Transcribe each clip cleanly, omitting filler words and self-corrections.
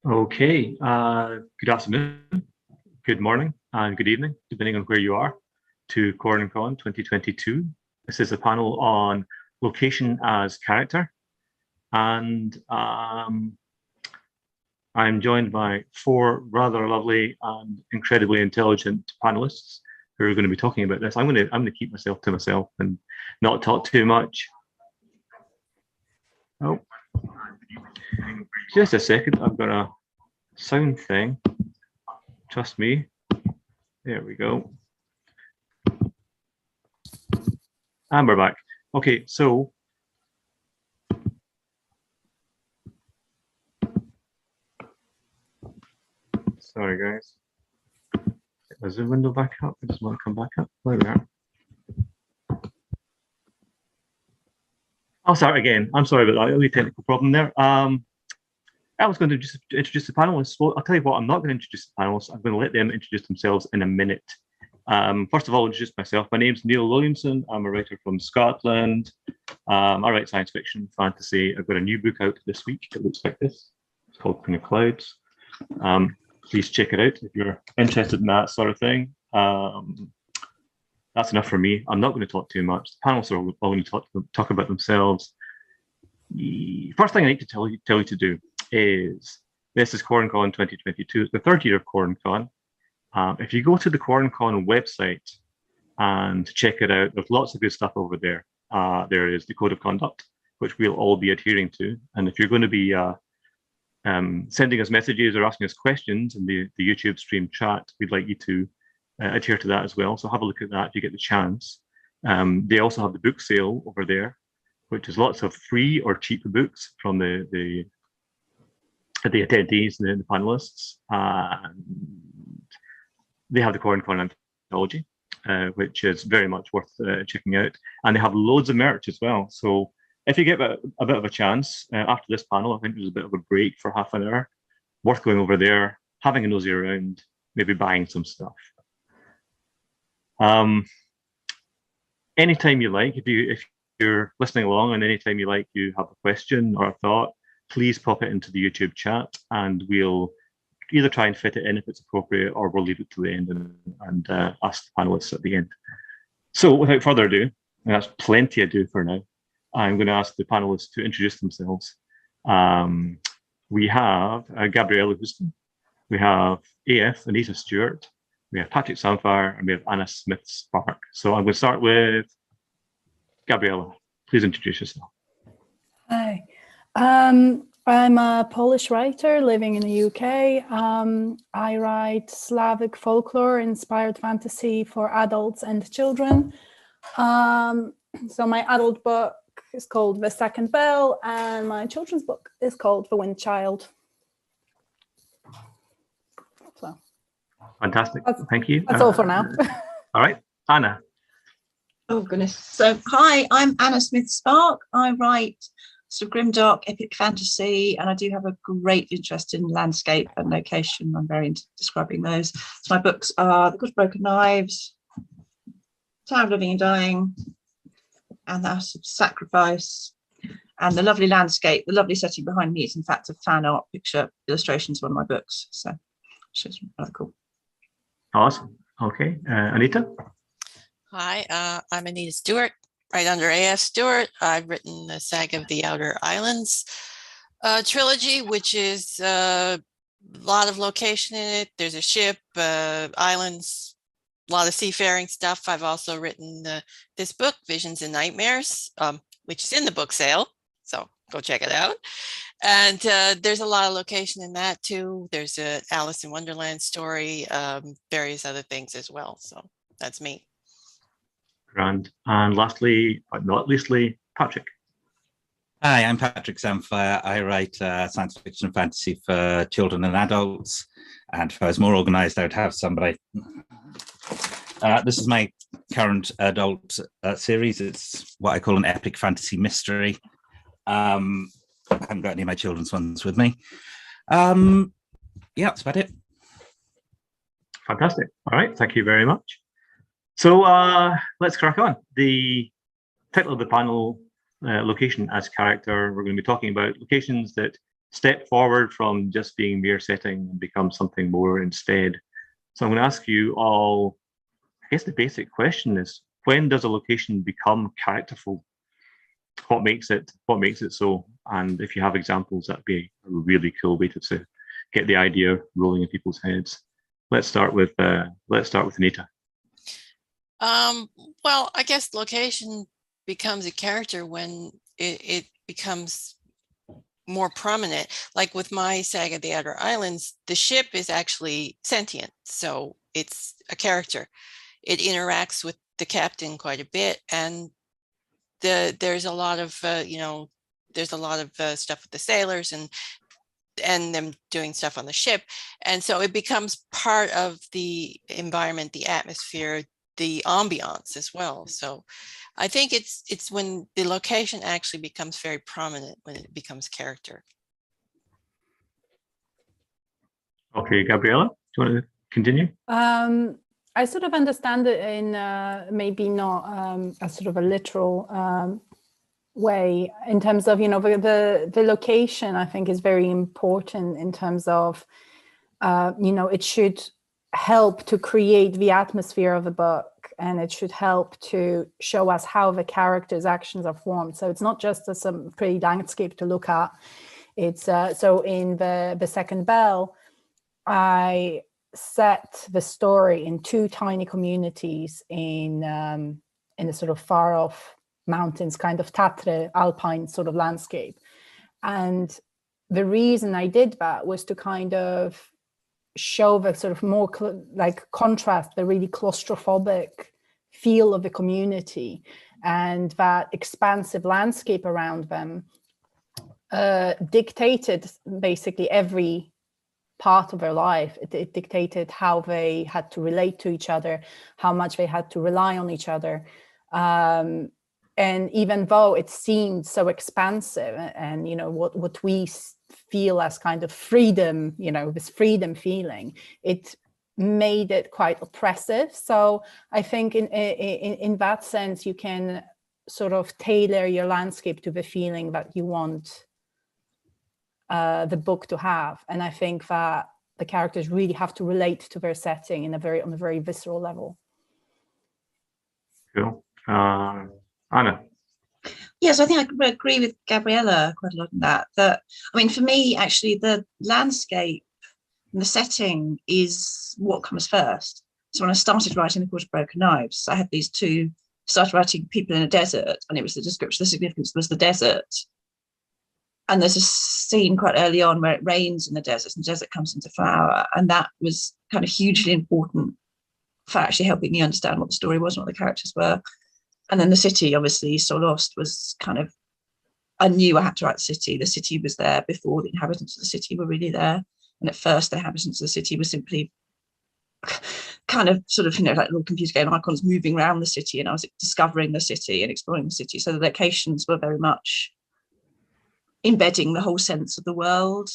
Okay, good afternoon, good morning, and good evening, depending on where you are, to QuaranCon 2022. This is a panel on location as character, and I'm joined by four rather lovely and incredibly intelligent panelists who are going to be talking about this. I'm going to keep myself to myself and not talk too much. Oh, just a second. I've got a sound thing. Trust me. There we go. And we're back. Okay, so sorry guys. Is the window back up? I just want to come back up. There we are. I'll start again. I'm sorry about that. A technical problem there. I was going to just introduce the panelists. Well, I'll tell you what, I'm not going to introduce the panelists. I'm going to let them introduce themselves in a minute. First of all, I'll introduce myself. My name's Neil Williamson. I'm a writer from Scotland. I write science fiction, fantasy. I've got a new book out this week. It looks like this. It's called Queen of Clouds. Please check it out if you're interested in that sort of thing. That's enough for me. I'm not going to talk too much. The panelists are all going to talk about themselves. The first thing I need to tell you to do is this is QuaranCon 2022. It's the third year of QuaranCon. If you go to the QuaranCon website and check it out, there's lots of good stuff over there. There is the code of conduct, which we'll all be adhering to. And if you're going to be sending us messages or asking us questions in the YouTube stream chat, we'd like you to adhere to that as well. So have a look at that if you get the chance. They also have the book sale over there, which is lots of free or cheap books from the attendees and the panelists. They have the QuaranCon anthology, which is very much worth checking out. And they have loads of merch as well. So if you get a bit of a chance after this panel, I think there's a bit of a break for half an hour, worth going over there, having a nosy around, maybe buying some stuff. Anytime you like, if you're listening along and anytime you like, you have a question or a thought, please pop it into the YouTube chat and we'll either try and fit it in if it's appropriate, or we'll leave it to the end and ask the panelists at the end. So without further ado, and that's plenty ado for now, I'm going to ask the panelists to introduce themselves. We have Gabriela Houston, we have AF Anita Stewart, we have Patrick Samphire, and we have Anna Smith-Spark. So I'm going to start with Gabriela. Please introduce yourself. Hi. I'm a Polish writer living in the UK. I write Slavic folklore-inspired fantasy for adults and children. So my adult book is called The Second Bell, and my children's book is called The Wind Child. So, fantastic. Thank you. That's all for now. All right, Anna. Oh, goodness. So, hi, I'm Anna Smith-Spark. I write sort of grimdark epic fantasy, and I do have a great interest in landscape and location. I'm very into describing those. So my books are The Good Broken Knives, Tower of Living and Dying, and the House of Sacrifice, and the lovely landscape. The lovely setting behind me is in fact a fan art picture illustration to one of my books, so it's rather cool. Awesome. Okay, Anita. Hi, I'm Anita Stewart, right under A.F. Stewart. I've written the Saga of the Outer Islands trilogy, which is a lot of location in it. There's a ship, islands, a lot of seafaring stuff. I've also written this book, Visions and Nightmares, which is in the book sale, so go check it out. And there's a lot of location in that too. There's a Alice in Wonderland story, various other things as well. So that's me. Grand. And lastly, but not leastly, Patrick. Hi, I'm Patrick Samphire. I write science fiction and fantasy for children and adults. And if I was more organized, I would have somebody. This is my current adult series. It's what I call an epic fantasy mystery. I haven't got any of my children's ones with me. Yeah, that's about it. Fantastic. All right, thank you very much. So let's crack on. The title of the panel, location as character. We're going to be talking about locations that step forward from just being mere setting and become something more instead. So I'm going to ask you all, I guess the basic question is, when does a location become characterful? What makes it so? And if you have examples, that'd be a really cool way to get the idea rolling in people's heads. Let's start with Anita. Well, I guess location becomes a character when it becomes more prominent. Like with my Saga of the Outer Islands, the ship is actually sentient, so it's a character. It interacts with the captain quite a bit, and there's a lot of there's a lot of stuff with the sailors and them doing stuff on the ship, and so it becomes part of the environment, the atmosphere, the ambiance as well. So I think it's when the location actually becomes very prominent, when it becomes character. Okay, Gabriela, do you want to continue? I sort of understand it in maybe not a sort of a literal way, in terms of, the location, I think, is very important in terms of, it should help to create the atmosphere of the book, and it should help to show us how the characters' actions are formed. So it's not just some pretty landscape to look at. It's so in the Second Bell, I set the story in two tiny communities in a sort of far off mountains, kind of Tatre alpine sort of landscape. And the reason I did that was to kind of show the sort of more contrast the really claustrophobic feel of the community, and that expansive landscape around them dictated basically every part of their life. It dictated how they had to relate to each other, how much they had to rely on each other. And even though it seemed so expansive, and what we feel as kind of freedom, this freedom feeling, it made it quite oppressive. So I think in that sense, you can sort of tailor your landscape to the feeling that you want the book to have. And I think that the characters really have to relate to their setting on a very visceral level. Cool. Anna. Yes, I think I agree with Gabriela quite a lot on that. I mean, for me, actually, the landscape and the setting is what comes first. So when I started writing The Court of Broken Knives, I had started writing people in a desert, and it was the description, the significance was the desert. And there's a scene quite early on where it rains in the desert and the desert comes into flower. And that was kind of hugely important for actually helping me understand what the story was and what the characters were. And then the city, obviously, So Lost was kind of, I knew I had to write the city. The city was there before the inhabitants of the city were really there. And at first, the inhabitants of the city were simply kind of sort of, like little computer game icons moving around the city. And I was discovering the city and exploring the city. So the locations were very much embedding the whole sense of the world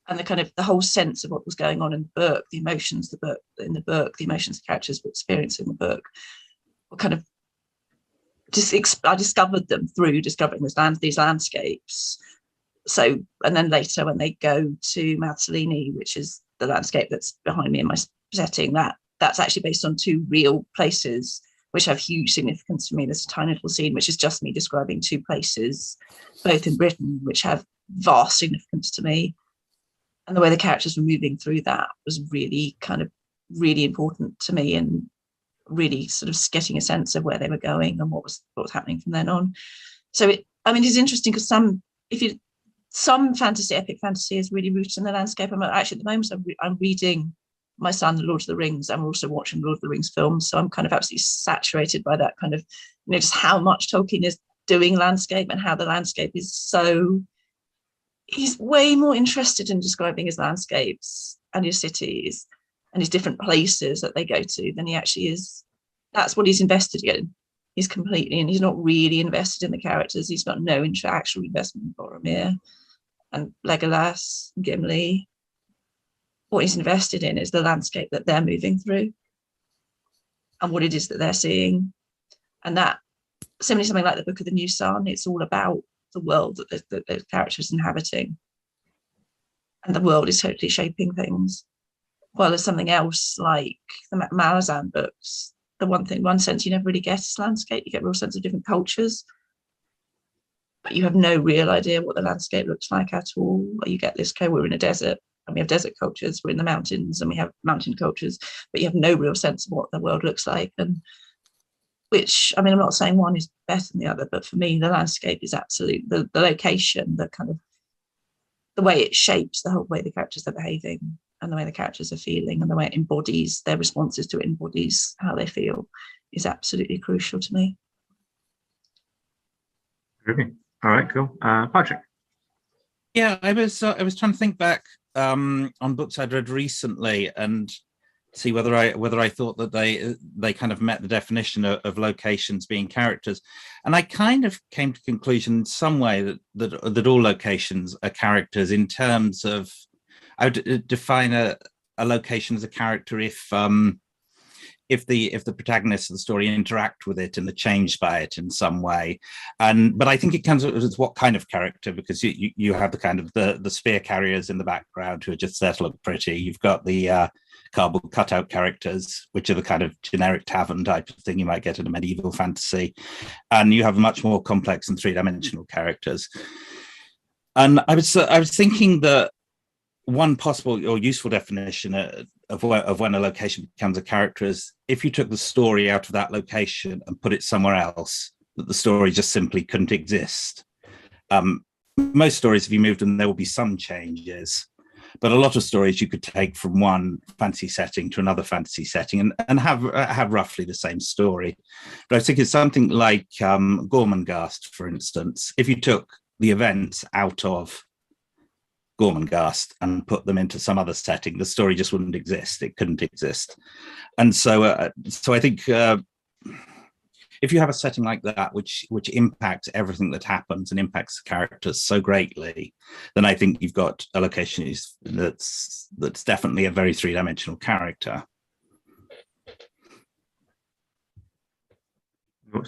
and the whole sense of what was going on in the book, the emotions the emotions the characters were experiencing in the book, were kind of I discovered them through discovering these landscapes. So, and then later when they go to Mazzolini, which is the landscape that's behind me in my setting, that's actually based on two real places which have huge significance for me. There's a tiny little scene which is just me describing two places, both in Britain, which have vast significance to me. And the way the characters were moving through that was really really important to me, and really sort of getting a sense of where they were going and what was happening from then on. So it's interesting because some fantasy, epic fantasy, is really rooted in the landscape. Actually at the moment I'm reading my son The Lord of the Rings, and we're also watching Lord of the Rings films, so I'm kind of absolutely saturated by that kind of, just how much Tolkien is doing landscape, and how the landscape is he's way more interested in describing his landscapes and his cities and his different places that they go to than he actually is. That's what he's invested in. He's completely, and he's not really invested in the characters. He's got no actual investment in Boromir and Legolas and Gimli. What he's invested in is the landscape that they're moving through and what it is that they're seeing. And that, similarly, something like the Book of the New Sun, it's all about the world that the characters inhabiting. and the world is totally shaping things. Well, there's something else like the Malazan books. The one sense you never really get is landscape. You get a real sense of different cultures, but you have no real idea what the landscape looks like at all. You get this, we're in a desert, and we have desert cultures, we're in the mountains, and we have mountain cultures, but you have no real sense of what the world looks like. And which, I mean, I'm not saying one is better than the other, but for me, the landscape is absolute, the location, the kind of, the way it shapes the whole way the characters are behaving, and the way the characters are feeling, and the way it embodies their responses to it, embodies how they feel, is absolutely crucial to me. Ruby. All right, cool. Patrick. Yeah, I was trying to think back on books I'd read recently and see whether I thought that they kind of met the definition of locations being characters, and I kind of came to the conclusion in some way that all locations are characters, in terms of, I would define a location as a character if the protagonists of the story interact with it and are changed by it in some way. But I think it comes with what kind of character, because you have the kind of the spear carriers in the background who are just there to look pretty. You've got the cardboard cutout characters, which are the kind of generic tavern type of thing you might get in a medieval fantasy. And you have much more complex and three-dimensional characters. And I was thinking that one possible or useful definition of when a location becomes a character is if you took the story out of that location and put it somewhere else, that the story just simply couldn't exist. Most stories, if you moved them, there will be some changes, but a lot of stories you could take from one fantasy setting to another fantasy setting and have roughly the same story. But I think it's something like Gormenghast, for instance. If you took the events out of Gormenghast and put them into some other setting, the story just wouldn't exist. It couldn't exist. And so I think if you have a setting like that, which impacts everything that happens and impacts the characters so greatly, then I think you've got a location that's definitely a very three-dimensional character.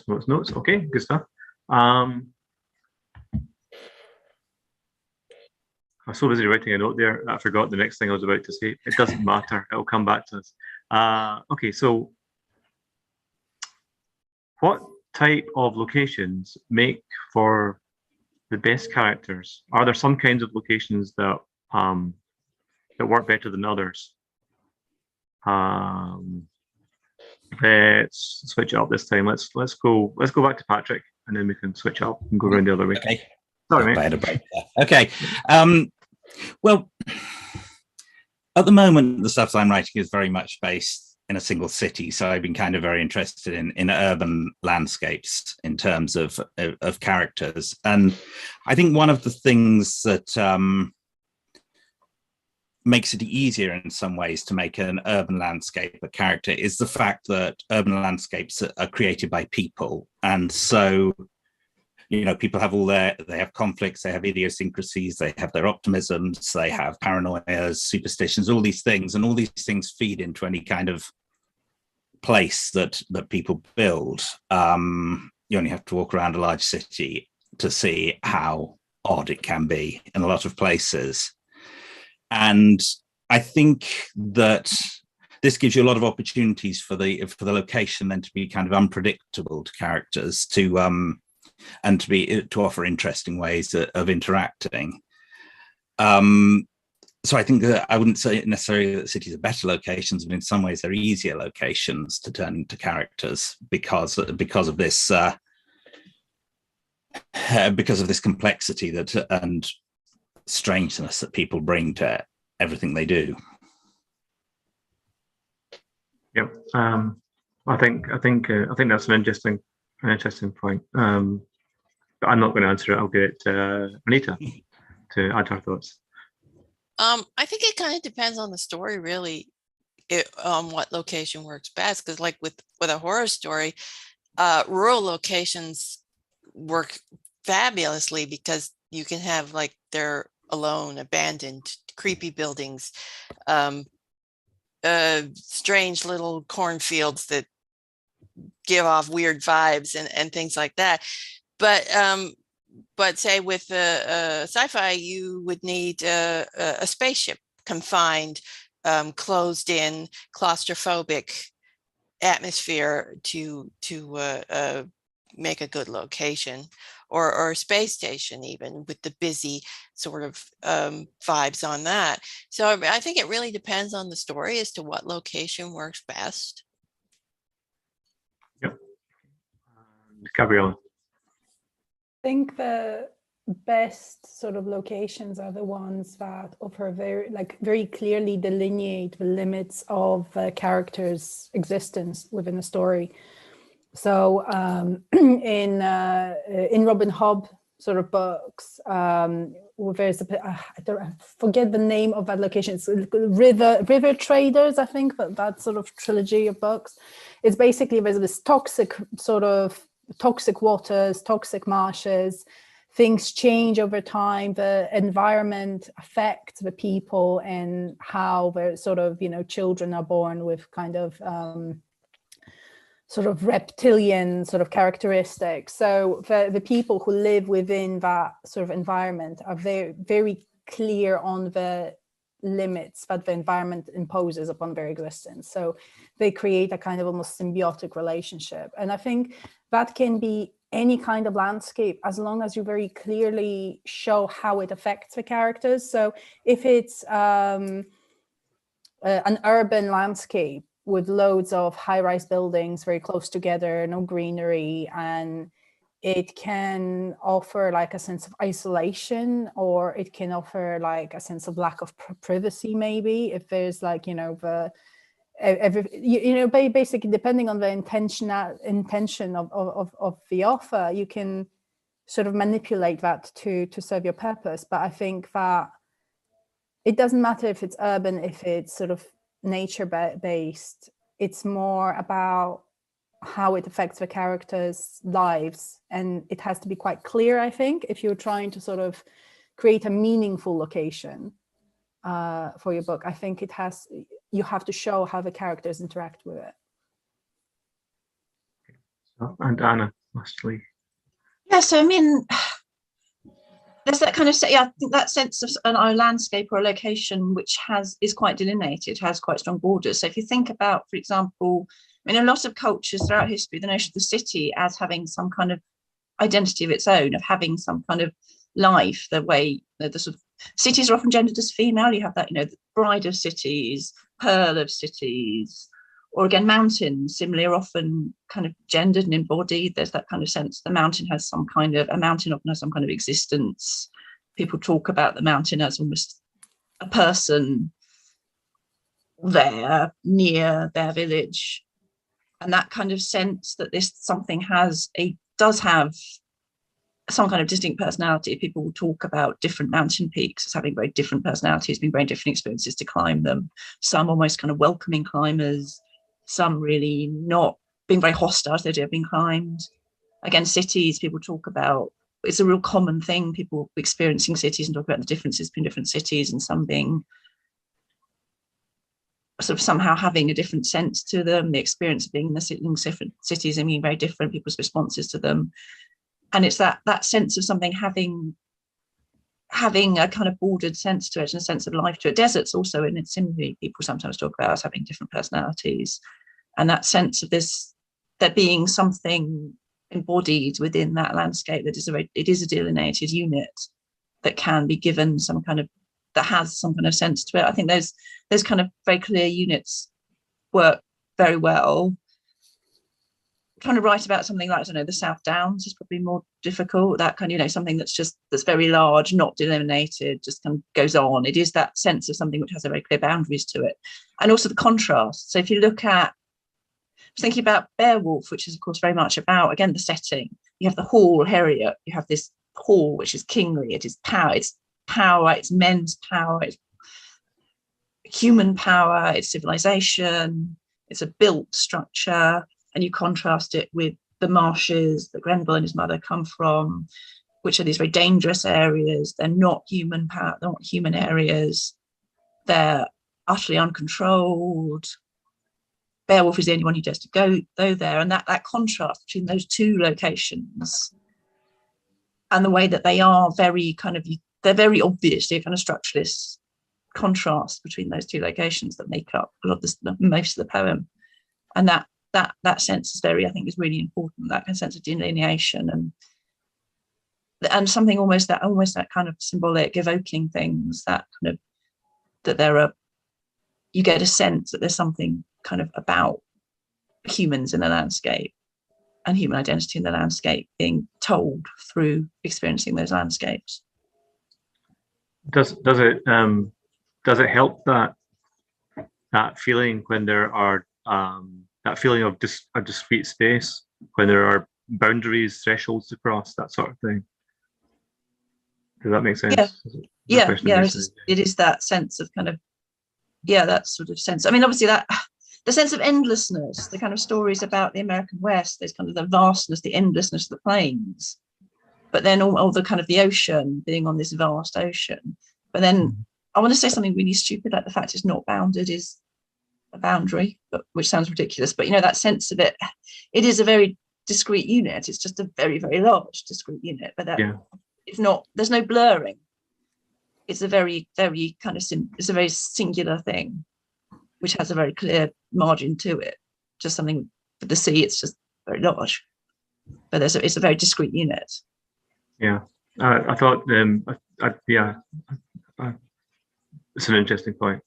Notes. Okay, good stuff. I'm so busy writing a note there, I forgot the next thing I was about to say. It doesn't matter, it'll come back to us. Okay, so what type of locations make for the best characters? Are there some kinds of locations that work better than others? Let's switch it up this time. Let's go back to Patrick, and then we can switch up and go around the other way. Okay. Sorry, mate. Okay. Well, at the moment, the stuff I'm writing is very much based in a single city. So I've been kind of very interested in urban landscapes in terms of characters. And I think one of the things that makes it easier in some ways to make an urban landscape a character is the fact that urban landscapes are created by people. And so, you know, people have they have conflicts, they have idiosyncrasies, they have their optimisms, they have paranoias, superstitions, all these things, and all these things feed into any kind of place that people build. You only have to walk around a large city to see how odd it can be in a lot of places. And I think that this gives you a lot of opportunities for the location then to be kind of unpredictable to characters, and to offer interesting ways of interacting. So I think that I wouldn't say necessarily that cities are better locations, but in some ways they're easier locations to turn into characters because of this complexity and strangeness that people bring to everything they do. Yeah, I think that's an interesting point. But I'm not going to answer it. I'll get Anita to add her thoughts. I think it kind of depends on the story, really, what location works best. Because, like with a horror story, rural locations work fabulously because you can have like they're alone, abandoned, creepy buildings, strange little cornfields that give off weird vibes and things like that. But but say with sci-fi, you would need a spaceship confined, closed in, claustrophobic atmosphere to make a good location, or a space station even, with the busy sort of vibes on that. So I think it really depends on the story as to what location works best. Yep. Gabriela. I think the best sort of locations are the ones that offer very clearly delineate the limits of a character's existence within a story. So in Robin Hobb sort of books, there's I forget the name of that location. It's River Traders, I think, that sort of trilogy of books. It's basically there's this toxic waters, toxic marshes. Things change over time. The environment affects the people, and how the sort of, children are born with kind of sort of reptilian sort of characteristics. So the people who live within that sort of environment are very, very clear on the limits that the environment imposes upon their existence. So they create a kind of almost symbiotic relationship. And I think that can be any kind of landscape, as long as you very clearly show how it affects the characters. So if it's an urban landscape with loads of high-rise buildings very close together, no greenery, and it can offer like a sense of isolation, or it can offer like a sense of lack of privacy, maybe, if there's like, basically depending on the intention of the author, you can sort of manipulate that to serve your purpose. But I think that it doesn't matter if it's urban, if it's sort of nature based. It's more about how it affects the characters' lives, and it has to be quite clear, I think, if you're trying to sort of create a meaningful location for your book. I think you have to show how the characters interact with it. And Anna, lastly. Yeah, so I mean, there's that kind of, I think that sense of a landscape or a location which is quite delineated, has quite strong borders. So if you think about, for example, in a lot of cultures throughout history, the notion of the city as having some kind of identity of its own, of having some kind of life, the way the sort of cities are often gendered as female. You have that, the bride of cities, pearl of cities, or again, mountains similarly are often kind of gendered and embodied. There's that kind of sense the mountain has some kind of, a mountain often has some kind of existence. People talk about the mountain as almost a person there, near their village. And that kind of sense that does have some kind of distinct personality. People will talk about different mountain peaks as having very different personalities, being very different experiences to climb them. Some almost kind of welcoming climbers, some really not, being very hostile to the idea of being climbed. Again, cities, people talk about, it's a real common thing, people experiencing cities and talk about the differences between different cities, and some being sort of somehow having a different sense to them, the experience of being in the different cities and being very different, people's responses to them. And it's that sense of something having a kind of bordered sense to it, and a sense of life to it. Deserts also, in it, similarly, people sometimes talk about as having different personalities, and that sense of there being something embodied within that landscape that it is a delineated unit that can be given some kind of, that has some kind of sense to it. I think those kind of very clear units work very well. Trying to write about something like, I don't know, the South Downs is probably more difficult. That kind of, something that's very large, not delineated, just kind of goes on. It is that sense of something which has a very clear boundaries to it. And also the contrast. So if you look at, thinking about Beowulf, which is of course very much about, again, the setting. You have the hall Harriet, you have this hall which is kingly, it is power, it's men's power, it's human power, it's civilization, it's a built structure. And you contrast it with the marshes that Grenville and his mother come from, which are these very dangerous areas. They're not human power, they're not human areas. They're utterly uncontrolled. Beowulf is the only one who dares to go there. And that contrast between those two locations and the way that they are very kind of, they're very obviously a kind of structuralist contrast between those two locations that make up a lot of most of the poem. And that sense is I think is really important, that kind of sense of delineation and something almost that kind of symbolic, evoking things, that kind of, that you get a sense that there's something kind of about humans in the landscape and human identity in the landscape being told through experiencing those landscapes. Does it help that feeling when there are that feeling of just a discrete space, when there are boundaries, thresholds to cross, that sort of thing? Does that make sense? Yeah. It is that sense of kind of, that sort of sense. I mean, obviously that the sense of endlessness, the kind of stories about the American West, there's kind of the vastness, the endlessness of the plains, but then all the kind of the ocean, being on this vast ocean. But then I want to say something really stupid, like the fact it's not bounded is a boundary, which sounds ridiculous, but that sense of it is a very discrete unit. It's just a very, very large discrete unit, but it's not, there's no blurring. It's a very, very kind of, it's a very singular thing, which has a very clear margin to it. Just something for the sea, it's just very large, but it's a very discrete unit. Yeah, I thought, it's an interesting point.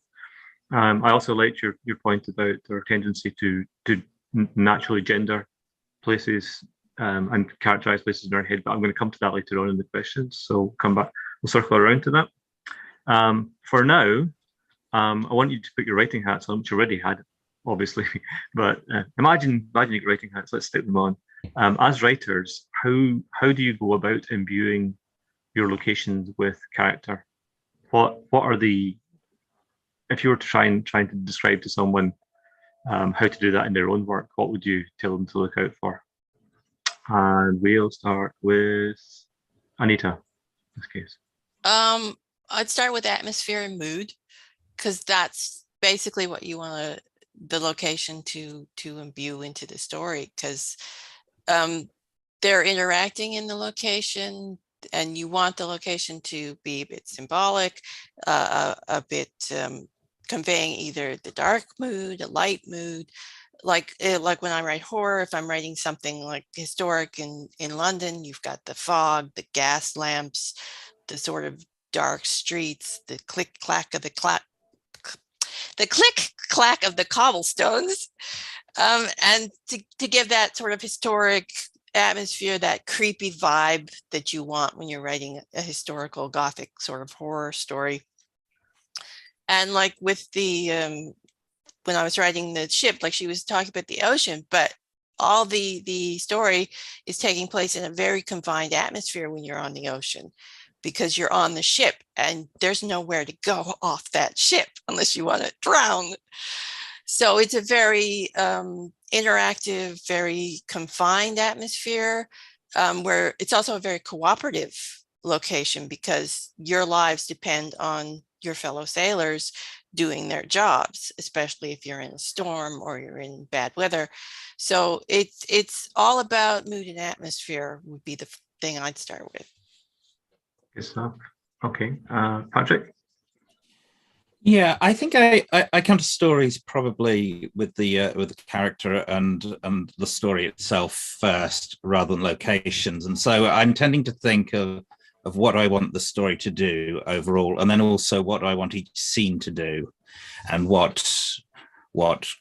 I also liked your point about our tendency to naturally gender places and characterize places in our head, but I'm going to come to that later on in the questions, so come back, we'll circle around to that. For now, I want you to put your writing hats on, which you already had, obviously, but imagine your writing hats, let's stick them on. As writers, how do you go about imbuing your locations with character? What are the, if you were to trying to describe to someone how to do that in their own work, what would you tell them to look out for? And we'll start with Anita, in this case. I'd start with atmosphere and mood, because that's basically what you want the location to imbue into the story, because they're interacting in the location, and you want the location to be a bit symbolic, a bit conveying either the dark mood, a light mood, like when I write horror, if I'm writing something like historic in London, you've got the fog, the gas lamps, the sort of dark streets, the click clack of the cobblestones, and to give that sort of historic atmosphere, that creepy vibe that you want when you're writing a historical Gothic sort of horror story. And like with the when I was writing the ship, like she was talking about the ocean, but all the story is taking place in a very confined atmosphere when you're on the ocean, because you're on the ship and there's nowhere to go off that ship unless you want to drown. So it's a very interactive, very confined atmosphere, where it's also a very cooperative location, because your lives depend on your fellow sailors doing their jobs, especially if you're in a storm or you're in bad weather. So it's all about mood and atmosphere would be the thing I'd start with. Good stuff. Okay, Patrick. Yeah, I think I come to stories probably with the character and the story itself first, rather than locations. And so I'm tending to think of what I want the story to do overall, and then also what I want each scene to do, and what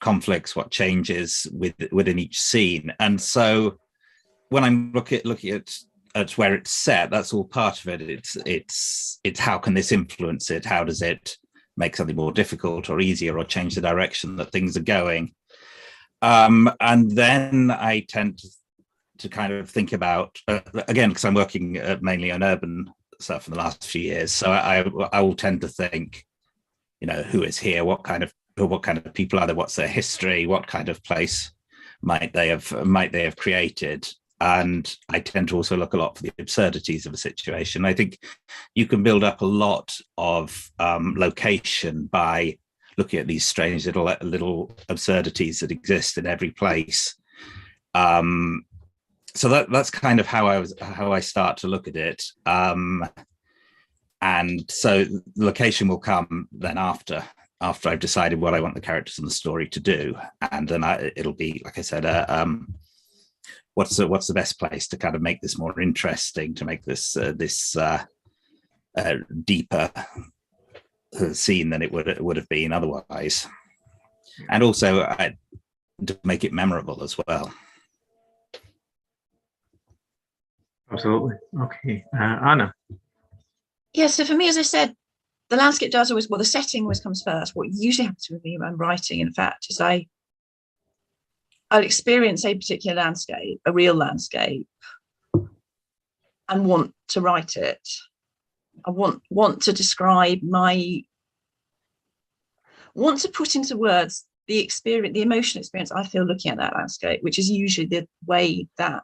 conflicts, what changes within each scene. And so when I'm looking at where it's set, that's all part of it. It's how can this influence it? How does it make something more difficult or easier, or change the direction that things are going? And then I tend to kind of think about, again, because I'm working mainly on urban stuff in the last few years, so I will tend to think, who is here? What kind of people are there? What's their history? What kind of place might they have created? And I tend to also look a lot for the absurdities of a situation. I think you can build up a lot of location by looking at these strange little absurdities that exist in every place. so that's kind of how I start to look at it. And so the location will come then after I've decided what I want the characters and the story to do, and then it'll be, like I said, what's the best place to kind of make this more interesting, to make this deeper scene than it would have been otherwise, and also to make it memorable as well. Absolutely. Okay, Anna. Yeah, so for me, as I said, the landscape does always, well, the setting always comes first. What usually happens with me when I'm writing, in fact, is I'll experience a particular landscape, a real landscape, and want to write it. I want to describe want to put into words the experience, the emotional experience I feel looking at that landscape, which is usually the way that,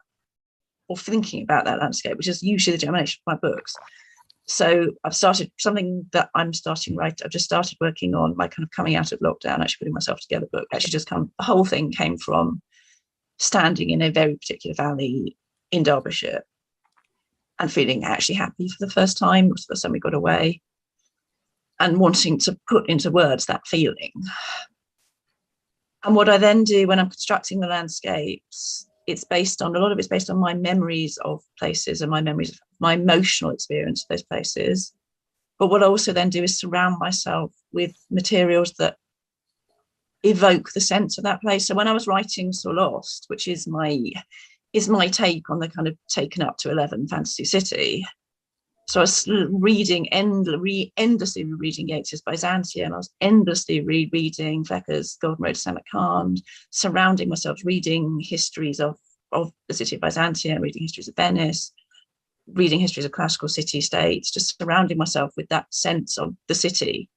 or thinking about that landscape, which is usually the germination of my books. So I've started something that I'm starting right. I've just started working on my kind of coming out of lockdown, actually putting myself together book. Actually, the whole thing came from standing in a very particular valley in Derbyshire and feeling actually happy for the first time. It was the first time we got away, and wanting to put into words that feeling. And what I then do when I'm constructing the landscapes, a lot of it's based on my memories of places and my memories of my emotional experience of those places. But what I also then do is surround myself with materials that evoke the sense of that place. So when I was writing So Lost, which is my take on the kind of taken up to 11 fantasy city, so I was endlessly rereading Yeats's Byzantium. I was endlessly rereading Flecker's Golden Road to Samarkand, surrounding myself, reading histories of the city of Byzantium, reading histories of Venice, reading histories of classical city-states, just surrounding myself with that sense of the city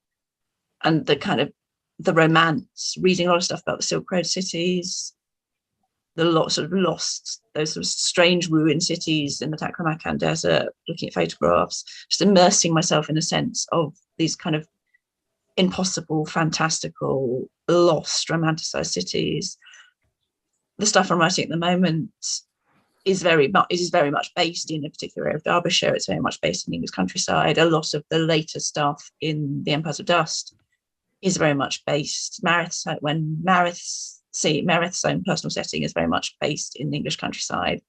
and the kind of the romance, reading a lot of stuff about the Silk Road cities, those sort of strange ruined cities in the Taklamakan Desert, looking at photographs, just immersing myself in a sense of these kind of impossible, fantastical, lost, romanticized cities. The stuff I'm writing at the moment is very much based in a particular area of Derbyshire. It's very much based in English countryside. A lot of the later stuff in The Empires of Dust is very much based. Marith's own personal setting is very much based in the English countryside.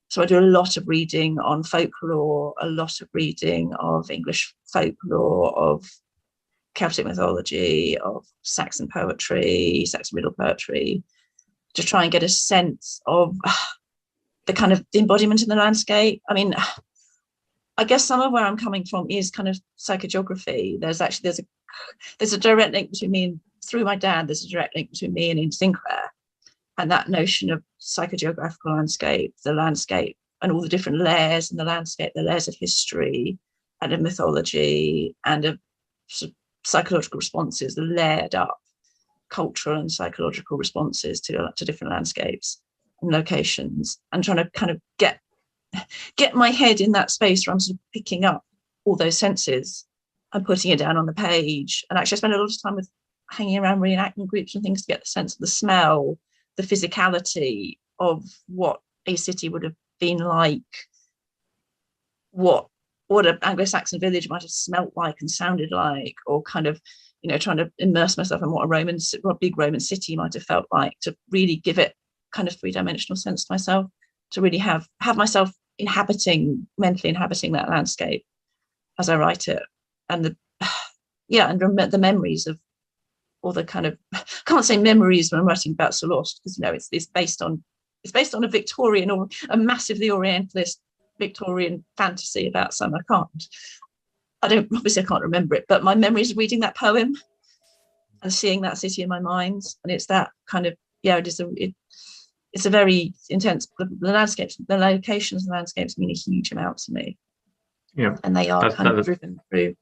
So I do a lot of reading on folklore, a lot of reading of English folklore, of Celtic mythology, of Saxon poetry, Saxon riddle poetry, to try and get a sense of the kind of the embodiment in the landscape. I mean, I guess some of where I'm coming from is kind of psychogeography. There's a direct link between me and, through my dad, there's a direct link between me and Ian Sinclair, and that notion of psychogeographical landscape, the landscape and all the different layers in the landscape, the layers of history and of mythology and of sort of psychological responses, the layered up cultural and psychological responses to different landscapes and locations, and trying to kind of get my head in that space where I'm sort of picking up all those senses and putting it down on the page. And actually I spend a lot of time with hanging around reenactment groups and things to get the sense of the smell, the physicality of what a city would have been like, what an Anglo-Saxon village might have smelt like and sounded like, or kind of, trying to immerse myself in what a big Roman city might have felt like, to really give it kind of three-dimensional sense to myself, to really have myself mentally inhabiting that landscape as I write it. And the memories of all the kind of, I can't say memories when I'm writing about So Lost, because it's based on a Victorian or a massively Orientalist Victorian fantasy about Samarkand. I can't remember it, but my memories of reading that poem and seeing that city in my mind, and it's that kind of, it's a very intense, the landscapes, the locations and landscapes mean a huge amount to me. Yeah, and they are driven through.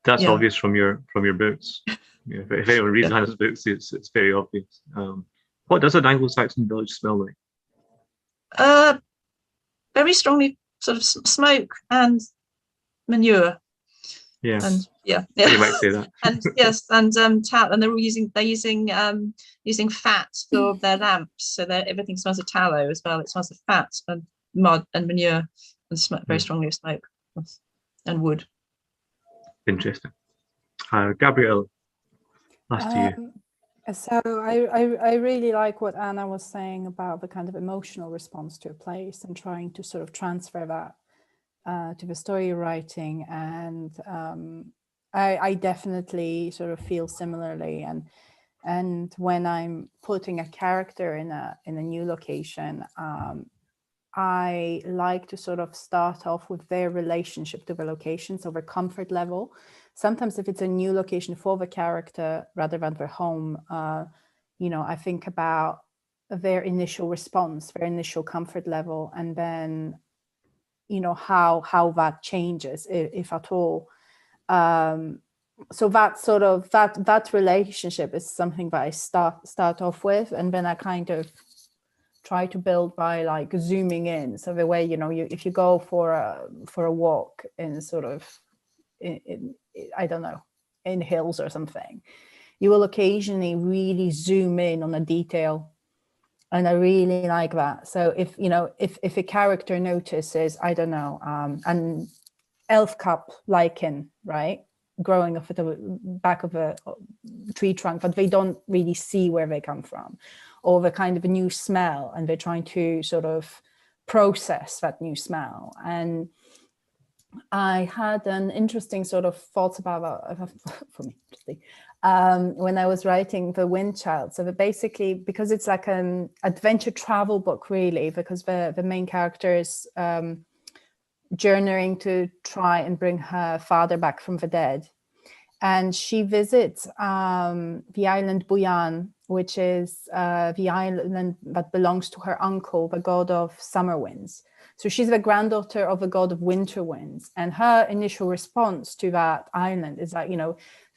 That's obvious from your books. If anyone reads Hannah's books, it's very obvious. What does an Anglo-Saxon village smell like? Very strongly sort of smoke and manure. Yeah. And yeah, You might say that. and yes, and and they're using fat for their lamps, so that everything smells of tallow as well. It smells of fat and mud and manure and smoke, very strongly of smoke and wood. Interesting. Gabrielle, last to you. So I really like what Anna was saying about the kind of emotional response to a place and trying to sort of transfer that to the story writing. And I definitely sort of feel similarly. And when I'm putting a character in a new location, I like to sort of start off with their relationship to the location, so their comfort level. Sometimes if it's a new location for the character rather than their home, I think about their initial response, their initial comfort level, and then, how that changes, if at all. So that sort of, that relationship is something that I start off with, and then I kind of try to build by like zooming in. So the way, if you go for a walk in sort of, I don't know, in hills or something, you will occasionally really zoom in on a detail. And I really like that. So if a character notices, I don't know, an elf cup lichen, right, growing off at the back of a tree trunk, but they don't really see where they come from, or the kind of a new smell, and they're trying to sort of process that new smell. And I had an interesting sort of thoughts about that for me, when I was writing The Wind Child. So basically, because it's like an adventure travel book, really, because the main character is journeying to try and bring her father back from the dead. And she visits the island Buyan, which is the island that belongs to her uncle, the god of summer winds. So she's the granddaughter of the god of winter winds. And her initial response to that island is like,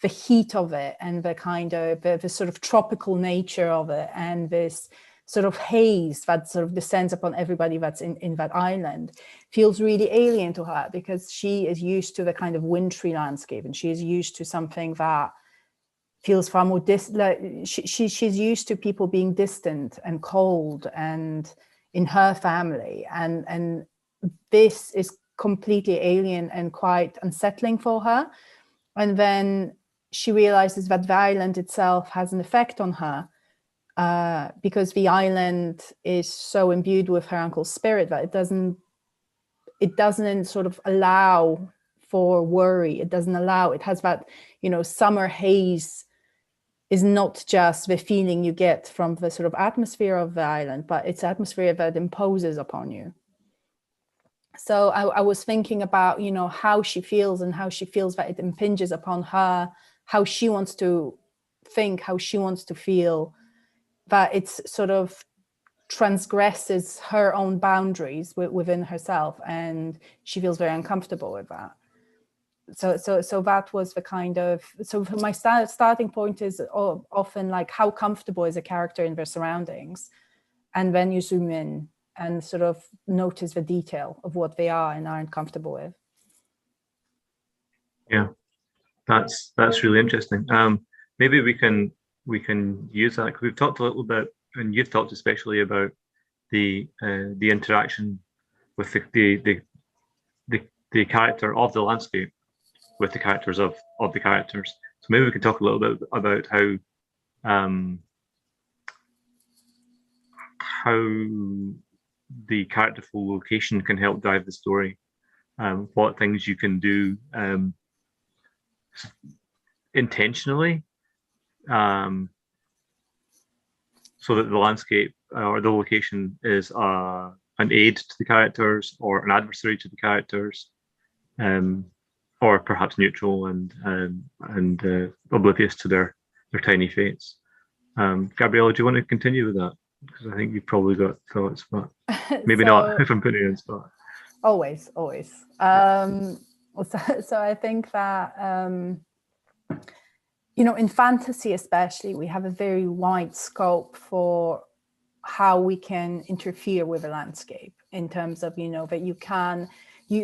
the heat of it, and the kind of the sort of tropical nature of it, and this sort of haze that sort of descends upon everybody that's in that island, feels really alien to her, because she is used to the kind of wintry landscape, and she is used to something that feels far more she's used to people being distant and cold and in her family, and this is completely alien and quite unsettling for her. And then she realizes that the island itself has an effect on her, because the island is so imbued with her uncle's spirit that it doesn't sort of allow for worry. It has that, summer haze is not just the feeling you get from the sort of atmosphere of the island, but it's atmosphere that imposes upon you. So I was thinking about, how she feels, and how she feels that it impinges upon her, how she wants to think, how she wants to feel, that it's sort of transgresses her own boundaries within herself, and she feels very uncomfortable with that. So that was the kind of, so my starting point is often like, how comfortable is a character in their surroundings, and then you zoom in and sort of notice the detail of what they are and aren't comfortable with. Yeah, that's really interesting. Maybe we can use that, because we've talked a little bit, and you've talked especially about the interaction with the character of the landscape with the characters of the characters. So maybe we can talk a little bit about how the characterful location can help drive the story. What things you can do intentionally, so that the landscape or the location is an aid to the characters, or an adversary to the characters, or perhaps neutral and oblivious to their tiny fates. Gabriela, do you want to continue with that? Because I think you've probably got thoughts, but maybe not if I'm putting you on the spot. Always. So I think that, in fantasy especially, we have a very wide scope for how we can interfere with the landscape, in terms of, that you can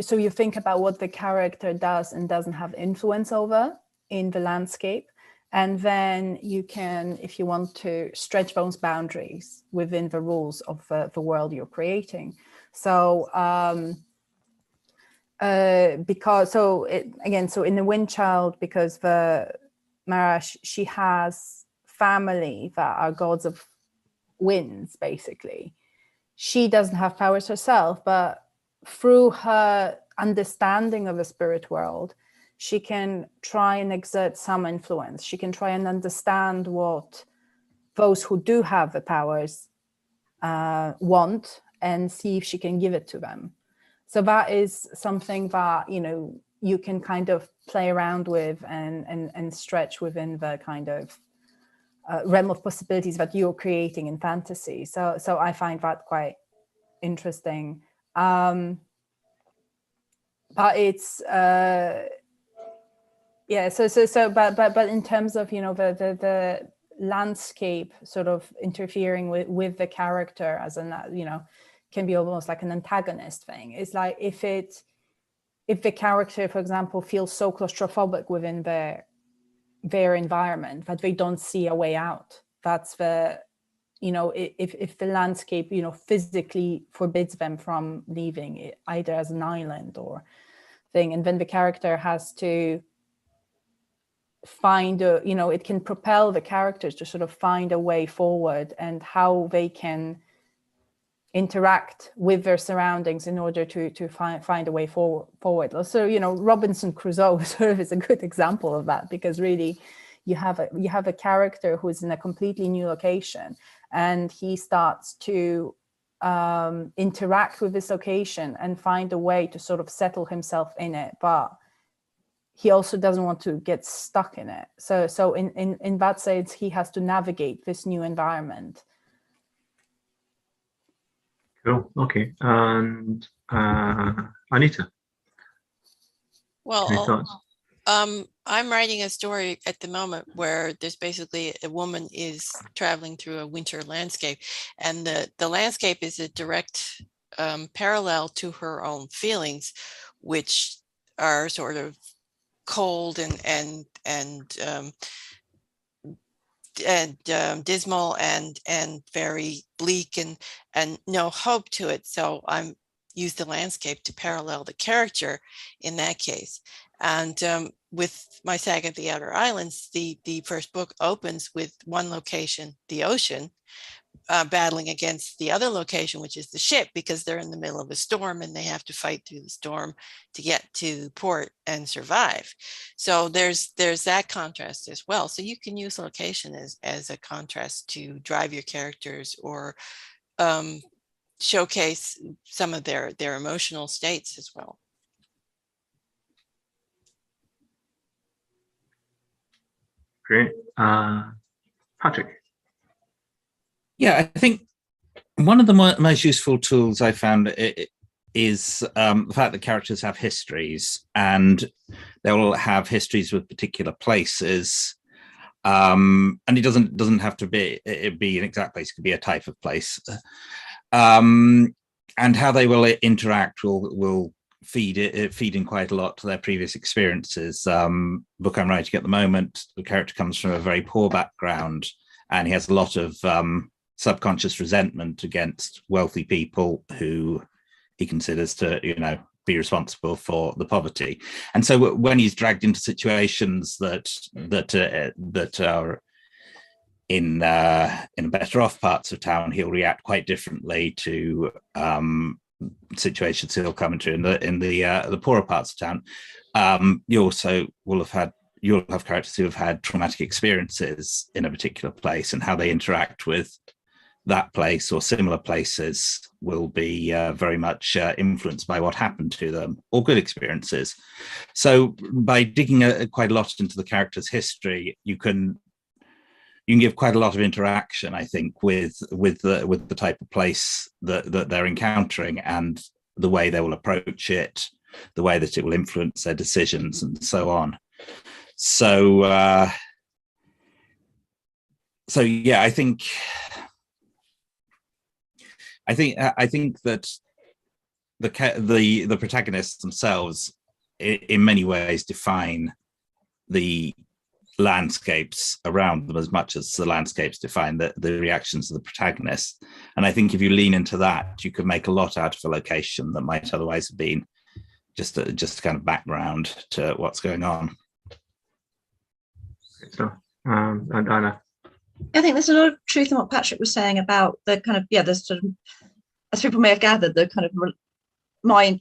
so you think about what the character does and doesn't have influence over in the landscape. And then you can, if you want to, stretch those boundaries within the rules of the world you're creating. So because, so in the Wind Child, because the Mara, she has family that are gods of winds, basically. She doesn't have powers herself, but through her understanding of the spirit world, she can try and exert some influence. She can try and understand what those who do have the powers want and see if she can give it to them. So that is something that, you know, you can kind of play around with and stretch within the kind of realm of possibilities that you're creating in fantasy. So I find that quite interesting. But it's but in terms of, you know, the landscape sort of interfering with the character as an, you know, can be almost like an antagonist thing. It's like if the character, for example, feels so claustrophobic within their environment that they don't see a way out. That's the, you know, if the landscape, you know, physically forbids them from leaving it, either as an island or thing, and then the character has to find a, you know, it can propel the characters to sort of find a way forward and how they can interact with their surroundings in order to find a way forward. So, you know, Robinson Crusoe sort of is a good example of that, because really you have a character who's in a completely new location, and he starts to interact with this location and find a way to sort of settle himself in it, but he also doesn't want to get stuck in it. So in that sense, he has to navigate this new environment. Cool. Okay. And Anita. Well, Any thoughts? I'm writing a story at the moment where there's basically a woman is traveling through a winter landscape, and the landscape is a direct parallel to her own feelings, which are sort of cold and dismal and very bleak and no hope to it. So I'm use the landscape to parallel the character in that case. And with my Saga of the Outer Islands, the first book opens with one location, the ocean, battling against the other location, which is the ship, because they're in the middle of a storm and they have to fight through the storm to get to port and survive. So there's that contrast as well. So you can use location as a contrast to drive your characters or showcase some of their emotional states as well. Great. Patrick. Yeah, I think one of the most useful tools I found is the fact that characters have histories, and they will have histories with particular places. And it doesn't have to be an exact place; it could be a type of place. And how they will interact will feed in quite a lot to their previous experiences. Book I'm writing at the moment, the character comes from a very poor background, and he has a lot of subconscious resentment against wealthy people who he considers to, you know, be responsible for the poverty. And so when he's dragged into situations that are in better off parts of town, he'll react quite differently to situations he'll come into in the poorer parts of town. You also you'll have characters who have had traumatic experiences in a particular place, and how they interact with that place or similar places will be very much influenced by what happened to them, or good experiences. So by digging quite a lot into the character's history, you can give quite a lot of interaction, I think, with the type of place that they're encountering, and the way they will approach it, the way that it will influence their decisions, and so on. So yeah, I think that the protagonists themselves in many ways define the landscapes around them as much as the landscapes define the reactions of the protagonists. And I think if you lean into that, you could make a lot out of a location that might otherwise have been just a kind of background to what's going on. So, and Anna. I think there's a lot of truth in what Patrick was saying about the kind of, there's sort of, as people may have gathered, the kind of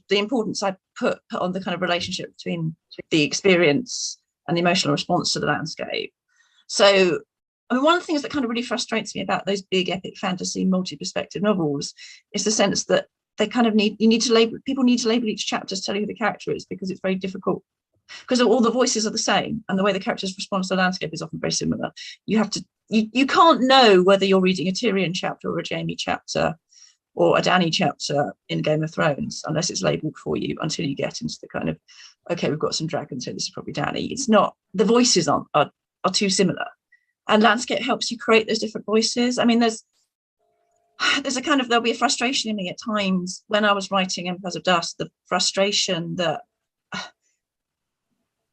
the importance I put on the kind of relationship between the experience and the emotional response to the landscape. So, I mean, one of the things that kind of really frustrates me about those big epic fantasy multi-perspective novels is the sense that they kind of people need to label each chapter to tell you who the character is, because it's very difficult, because all the voices are the same and the way the characters respond to the landscape is often very similar. You can't know whether you're reading a Tyrion chapter or a Jaime chapter or a Dany chapter in Game of Thrones unless it's labeled for you, until you get into the kind of, okay, we've got some dragons, so this is probably Dany. It's not, the voices are too similar, and landscape helps you create those different voices. I mean, there's a kind of, there'll be a frustration in me at times when I was writing Empires of Dust, the frustration that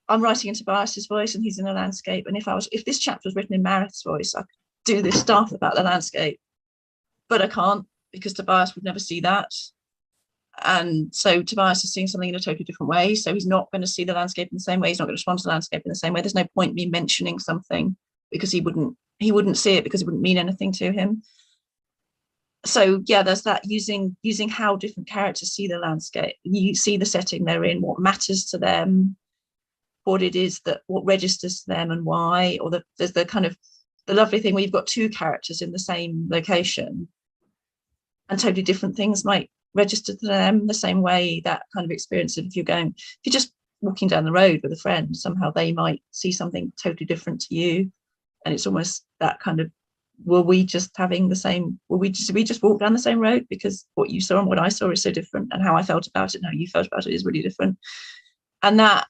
I'm writing in Tobias's voice and he's in a landscape, and if this chapter was written in Marith's voice, I could do this stuff about the landscape, but I can't, because Tobias would never see that. And so Tobias is seeing something in a totally different way, so he's not going to see the landscape in the same way, he's not going to respond to the landscape in the same way. There's no point me mentioning something because he wouldn't see it, because it wouldn't mean anything to him. So yeah, there's that, using how different characters see the landscape. You see the setting they're in, what matters to them, what it is that, what registers to them and why. Or there's the kind of the lovely thing where you've got two characters in the same location and totally different things might register to them, the same way that kind of experience of if you're just walking down the road with a friend, somehow they might see something totally different to you. And it's almost that kind of, were we just walk down the same road, because what you saw and what I saw is so different, and how I felt about it and how you felt about it is really different. And that,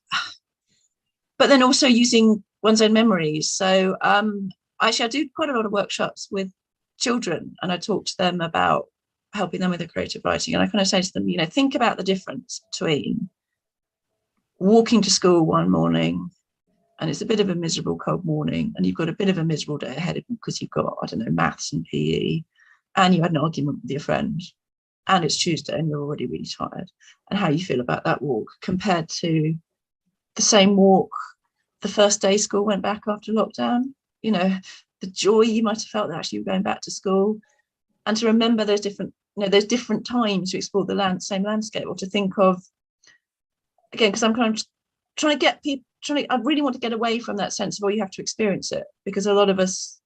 but then also using one's own memories. So actually I do quite a lot of workshops with children, and I talk to them about helping them with their creative writing. And I kind of say to them, think about the difference between walking to school one morning and it's a bit of a miserable cold morning, and you've got a bit of a miserable day ahead of you because you've got, I don't know, maths and PE, and you had an argument with your friend, and it's Tuesday and you're already really tired, and how you feel about that walk compared to the same walk the first day school went back after lockdown. The joy you might have felt that actually you're going back to school, and to remember those different times to explore the same landscape, or to think of, again, because I'm kind of trying to get people, I really want to get away from that sense of, you have to experience it, because a lot of us,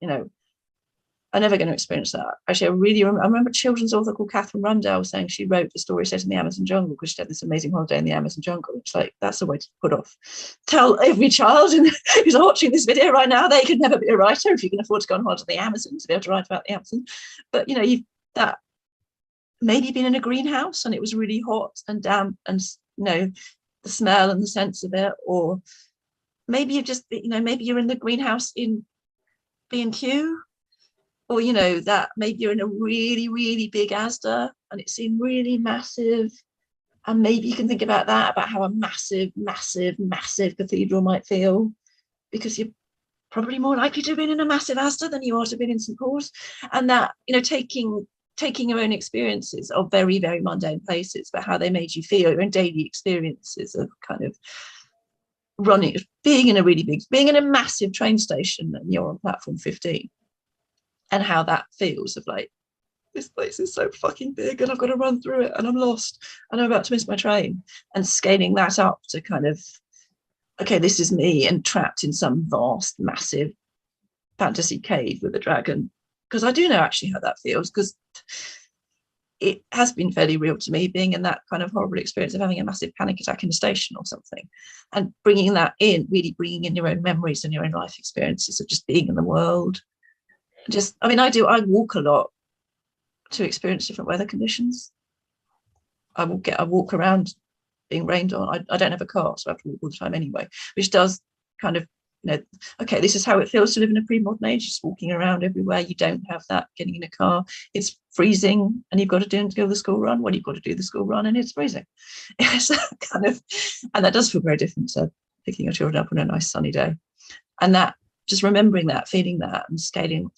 are never going to experience that. Actually, I remember a children's author called Catherine Rundell saying she wrote a story set in the Amazon jungle because she had this amazing holiday in the Amazon jungle. It's like, that's a way to tell every child who's watching this video right now, they could never be a writer if you can afford to go on holiday to the Amazon to be able to write about the Amazon. But you've that maybe been in a greenhouse and it was really hot and damp, and the smell and the sense of it, or maybe you've just, maybe you're in the greenhouse in B&Q, or that maybe you're in a really, really big Asda and it's in really massive, and maybe you can think about that, about how a massive, massive, massive cathedral might feel, because you're probably more likely to have been in a massive Asda than you are to have been in St. Paul's. And that, taking your own experiences of very, very mundane places, but how they made you feel, your own daily experiences of kind of being in a massive train station and you're on platform 15, and how that feels of like, this place is so fucking big and I've got to run through it and I'm lost and I'm about to miss my train, and scaling that up to kind of, okay, this is me and trapped in some vast, massive fantasy cave with a dragon. Because I do know actually how that feels, because it has been fairly real to me, being in that kind of horrible experience of having a massive panic attack in a station or something, and bringing in your own memories and your own life experiences of just being in the world. I walk a lot to experience different weather conditions. I walk around being rained on. I don't have a car, so I have to walk all the time anyway, which does kind of okay, this is how it feels to live in a pre-modern age, just walking around everywhere. You don't have that getting in a car. It's freezing and you've got to go to the school run. Well, you've got to do the school run and it's freezing. It's kind of, and that does feel very different to picking your children up on a nice sunny day. And that, just remembering that, feeling that, and scaling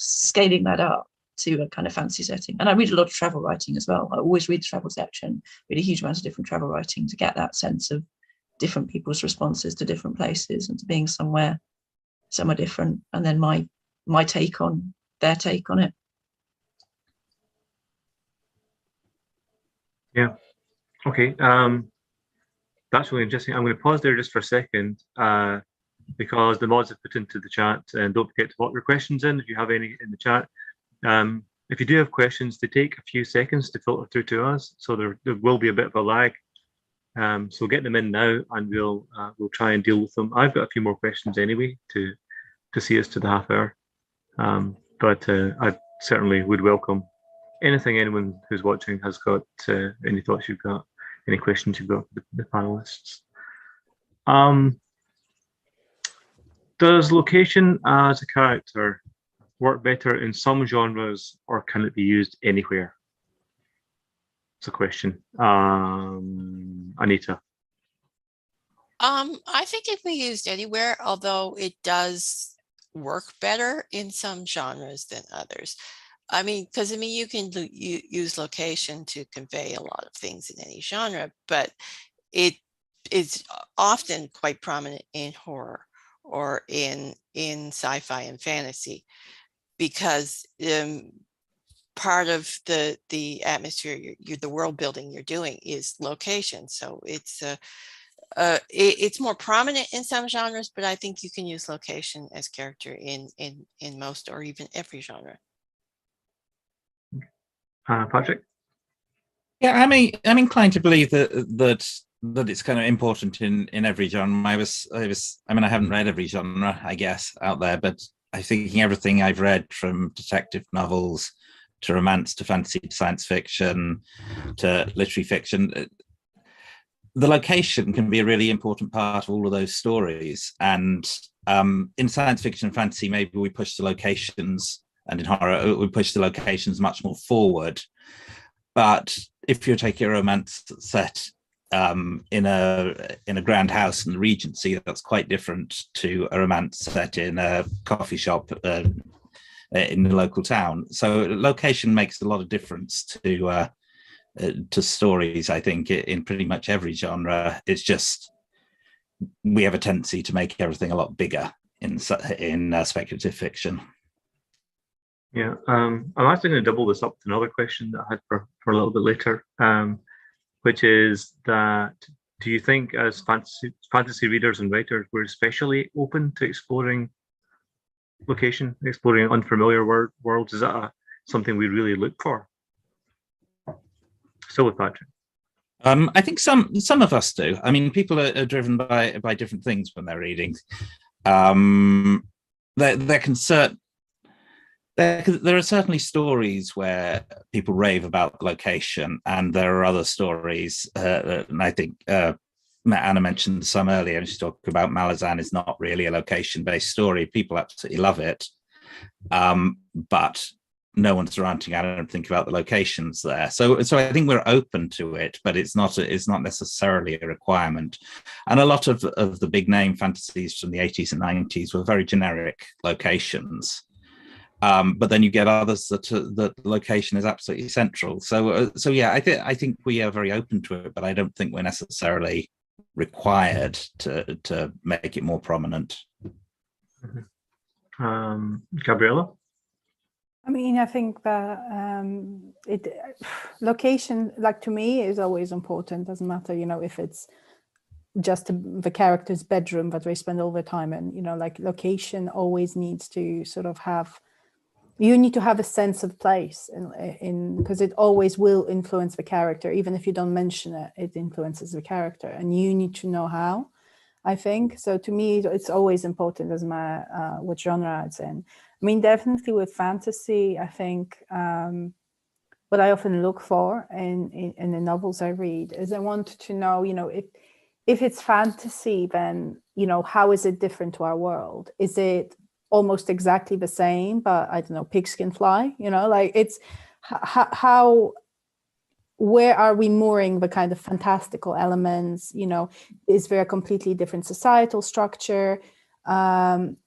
that up to a kind of fancy setting. And I read a lot of travel writing as well. I always read the travel section, read a huge amount of different travel writing to get that sense of different people's responses to different places and to being somewhere different, and then my take on their take on it. Yeah. Okay. That's really interesting. I'm going to pause there just for a second because the mods have put into the chat, and don't forget to put your questions in if you have any in the chat. If you do have questions, they take a few seconds to filter through to us, so there will be a bit of a lag. So get them in now, and we'll try and deal with them. I've got a few more questions anyway to see us to the half hour, but I certainly would welcome anyone who's watching has got any thoughts you've got, any questions you've got for the panelists. Does location as a character work better in some genres, or can it be used anywhere? It's a question. Anita. I think it can be used anywhere, although it does work better in some genres than others. I mean, because you can use location to convey a lot of things in any genre, but it is often quite prominent in horror or in sci-fi and fantasy, because part of the atmosphere, the world building you're doing is location. So it's more prominent in some genres, but I think you can use location as character in most or even every genre. Patrick? Yeah, I'm inclined to believe that it's kind of important in every genre. I haven't read every genre, I guess, out there, but I think everything I've read, from detective novels to romance to fantasy to science fiction to literary fiction, the location can be a really important part of all of those stories. And in science fiction and fantasy, maybe we push the locations, and in horror, we push the locations much more forward. But if you're taking a romance set in a grand house in the Regency, that's quite different to a romance set in a coffee shop in the local town. So location makes a lot of difference to stories, I think, in pretty much every genre. It's just we have a tendency to make everything a lot bigger in speculative fiction. Yeah, I'm actually going to double this up to another question that I had for a little bit later, which is that, do you think as fantasy readers and writers, we're especially open to exploring location, exploring unfamiliar worlds? Is that something we really look for? Still with Patrick. I think some of us do. I mean, people are driven by different things when they're reading. There are certainly stories where people rave about location, and there are other stories, and I think Anna mentioned some earlier, and she's talking about Malazan is not really a location-based story. People absolutely love it, but no one's ranting, I don't think, about the locations there. So I think we're open to it, but it's not necessarily a requirement. And a lot of the big name fantasies from the 80s and 90s were very generic locations. But then you get others that location is absolutely central. So yeah, I think we are very open to it, but I don't think we're necessarily required to make it more prominent. Gabriela? I mean, I think that location, like, to me, is always important. Doesn't matter, if it's just the character's bedroom that they spend all the time in, like, location always needs to sort of have, you need to have a sense of place in because it always will influence the character. Even if you don't mention it, it influences the character, and you need to know how, I think. So to me, it's always important, doesn't matter what genre it's in. I mean, definitely with fantasy, I think what I often look for in the novels I read is I want to know, if it's fantasy, then, you know, how is it different to our world? Is it almost exactly the same, but I don't know, pigs can fly, you know, like it's how, where are we mooring the kind of fantastical elements? You know, is there a completely different societal structure?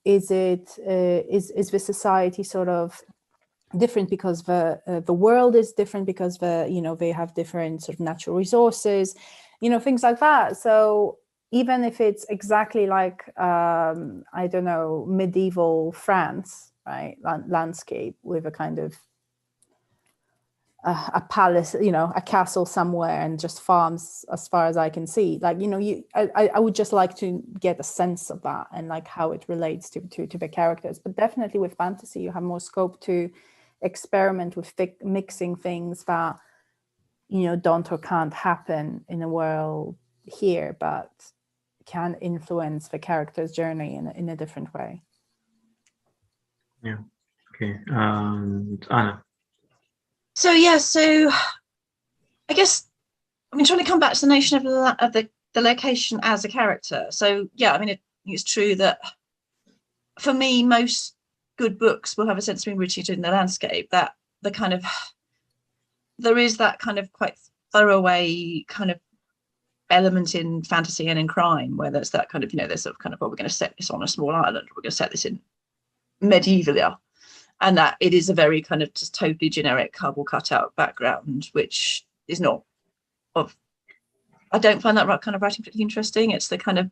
Is the society sort of different because the world is different, because you know, they have different sort of natural resources, you know, things like that. So even if it's exactly like I don't know, medieval France, right, landscape with a kind of a palace, you know, a castle somewhere and just farms as far as I can see, like, you know, I would just like to get a sense of that and like how it relates to the characters. But definitely with fantasy, you have more scope to experiment with mixing things that, you know, don't or can't happen in a world here, but can influence the character's journey in a different way. Yeah. Okay. And Anna. So yeah, so I guess I mean, trying to come back to the notion of the location as a character. So yeah, I mean, it's true that for me, most good books will have a sense of being rooted in the landscape. That the kind of, there is that kind of quite throwaway kind of element in fantasy and in crime, where there's that kind of, you know, there's sort of kind of, well, we're going to set this on a small island, we're going to set this in medievalia, and that it is a very kind of just totally generic cardboard cutout background, which is not of, I don't find that kind of writing particularly interesting. It's the kind of,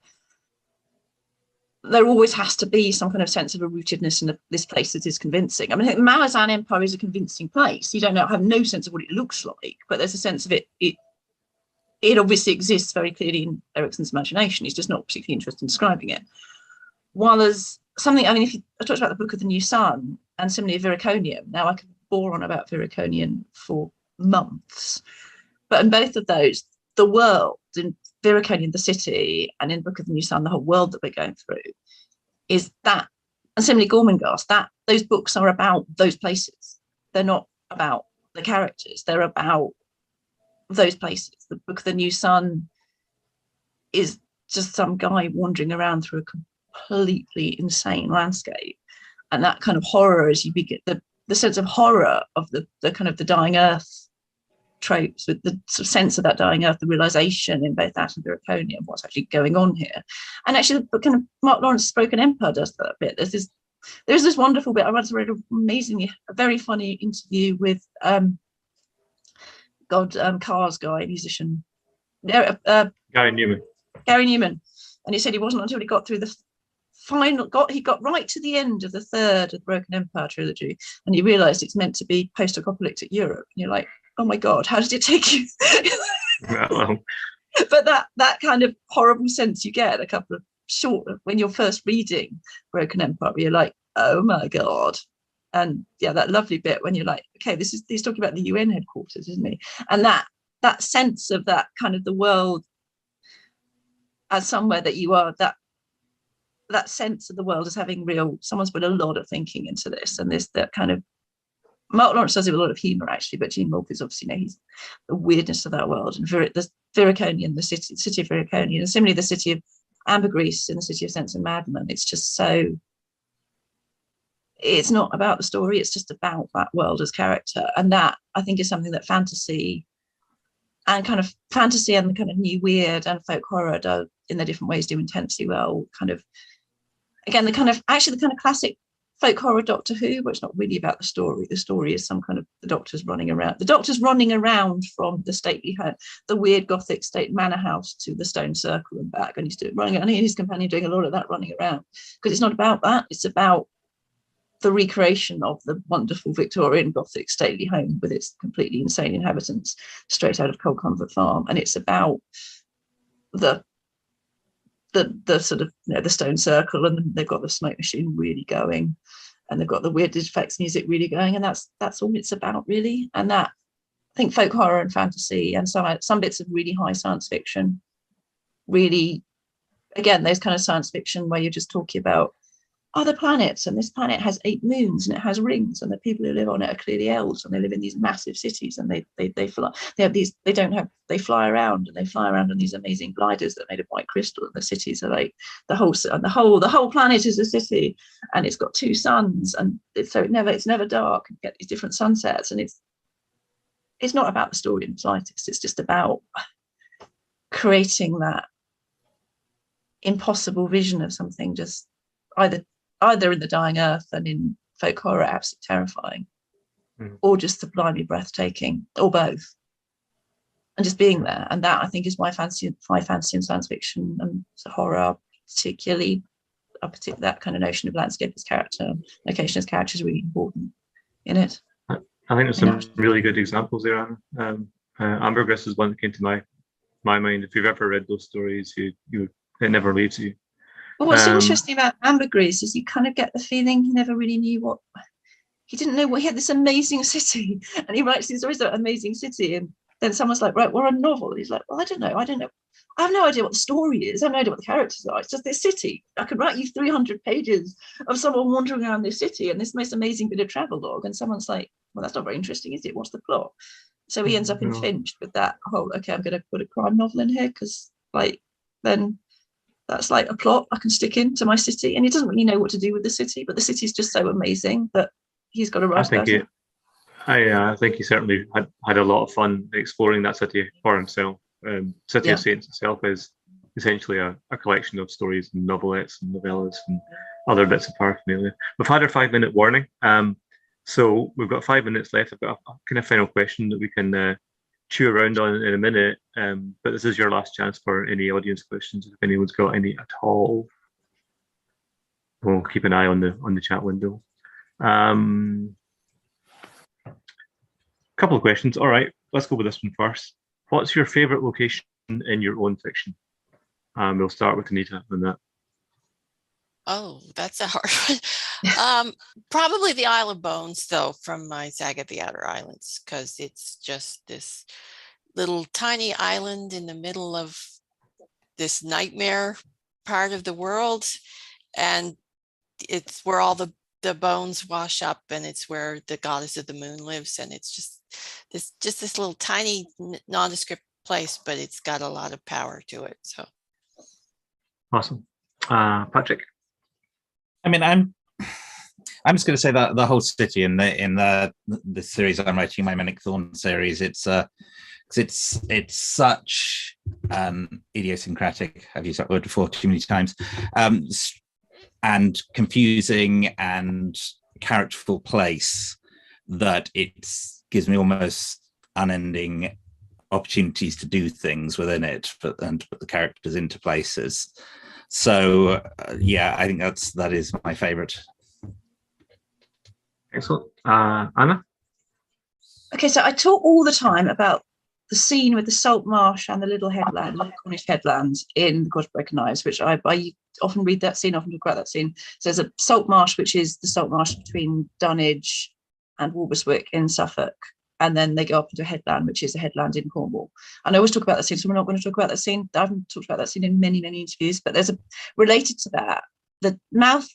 there always has to be some kind of sense of a rootedness in this place that is convincing. I mean, I think Malazan Empire is a convincing place. You don't have no sense of what it looks like, but there's a sense of it. It obviously exists very clearly in Erickson's imagination. He's just not particularly interested in describing it. While there's something, I mean, I talked about the Book of the New Sun and similarly Viraconium. Now I could bore on about Viraconium for months, but in both of those, the world in Viraconium, the city, and in Book of the New Sun, the whole world that we're going through, is that, and similarly Gormenghast, that those books are about those places. They're not about the characters. They're about those places. The Book of the New Sun is just some guy wandering around through a completely insane landscape, and that kind of horror, as you begin the sense of horror of the kind of the dying earth tropes, with the sort of sense of that dying earth, the realization in both that and Viraconium, what's actually going on here. And actually the kind of Mark Lawrence's Broken Empire does that a bit. There's this wonderful bit. I once read a very funny interview with Cars guy, musician, Gary Newman. And he said he wasn't until he got through the final, he got right to the end of the third of the Broken Empire trilogy, and he realized it's meant to be post-apocalyptic Europe. And you're like, oh my God, how did it take you? But that kind of horrible sense you get a couple of short, when you're first reading Broken Empire, you're like, oh my God. And yeah, that lovely bit when you're like, okay, he's talking about the UN headquarters, isn't he? And that sense of that kind of the world as somewhere that you are, that sense of the world as having someone's put a lot of thinking into this, and that kind of, Mark Lawrence does it with a lot of humour actually, but Gene Wolfe is obviously, you know, he's the weirdness of that world, and the Viraconian, the city of Viraconian, and similarly the city of Ambergris in the City of Sense and Madman. It's just so, it's not about the story, it's just about that world as character. And that, I think, is something that fantasy and the kind of new weird and folk horror do in their different ways do intensely well. Kind of, again, the kind of classic folk horror Doctor Who, but it's not really about the story. The story is some kind of the Doctor's running around from the stately home, the weird Gothic state manor house, to the stone circle and back, and he's running, and he and his companion doing a lot of that running around, because it's not about that. It's about the recreation of the wonderful Victorian Gothic stately home with its completely insane inhabitants, straight out of Cold Comfort Farm, and it's about the sort of, you know, the stone circle, and they've got the smoke machine really going, and they've got the weird effects music really going, and that's all it's about really. And that, I think, folk horror and fantasy and some bits of really high science fiction, really, again, those kind of science fiction where you're just talking about other planets, and this planet has 8 moons and it has rings, and the people who live on it are clearly elves, and they live in these massive cities, and they fly. They fly around, and they fly around on these amazing gliders that are made of white crystal. And the cities are like the whole planet is a city, and it's got 2 suns, and it's never dark. You get these different sunsets, and it's not about the story in the slightest. It's just about creating that impossible vision of something just either in the dying earth and in folk horror absolutely terrifying, or just sublimely breathtaking, or both, and just being there. And that, I think, is why fantasy and science fiction and horror particularly that kind of notion of landscape as character, location as character, is really important in it. I think there's some really good examples there, Anna. Ambergris is one that came to my mind. If you've ever read those stories, it never leaves you. Well, what's interesting about Ambergris is you kind of get the feeling he never really knew he didn't know what he had this amazing city, and he writes these stories about amazing city, and then someone's like, right, we're a novel, and he's like, well, I don't know, I have no idea what the story is, I have no idea what the characters are, it's just this city. I could write you 300 pages of someone wandering around this city and this most amazing bit of travelogue, and someone's like, well, that's not very interesting, is it? What's the plot? So he ends up infringed with that whole, okay, I'm going to put a crime novel in here because then that's like a plot I can stick into my city, and he doesn't really know what to do with the city, but the city's just so amazing that he's got to write about it. I think he certainly had a lot of fun exploring that city for himself. City of Saints itself is essentially a collection of stories and novelettes and novellas and other bits of paraphernalia. We've had our 5-minute warning, so we've got 5 minutes left. I've got a kind of final question that we can chew around on in a minute, but this is your last chance for any audience questions, if anyone's got any at all. We'll keep an eye on the chat window. Couple of questions. All right, let's go with this one first. What's your favorite location in your own fiction? We'll start with Anita on that. Oh, that's a hard one. Probably the Isle of Bones, though, from my Saga of the Outer Islands, because it's just this little tiny island in the middle of this nightmare part of the world, and it's where all the bones wash up, and it's where the goddess of the moon lives, and it's just this little tiny nondescript place, but it's got a lot of power to it. So awesome. Patrick? I mean, I'm just going to say that the whole city in the series I'm writing, my Manic Thorn series, it's such an idiosyncratic, I've used that word before too many times, and confusing and characterful place that it gives me almost unending opportunities to do things within it, and to put the characters into places. So yeah, I think that is my favorite. Excellent. Anna? Okay, so I talk all the time about the scene with the salt marsh and the little headland, the Cornish headland in Godbroken Knives, which I often read that scene, often talk about that scene. So there's a salt marsh, which is the salt marsh between Dunwich and Walberswick in Suffolk, and then they go up into a headland, which is a headland in Cornwall. And I always talk about that scene, so we're not going to talk about that scene. I haven't talked about that scene in many, many interviews, but there's related to that, the Mouth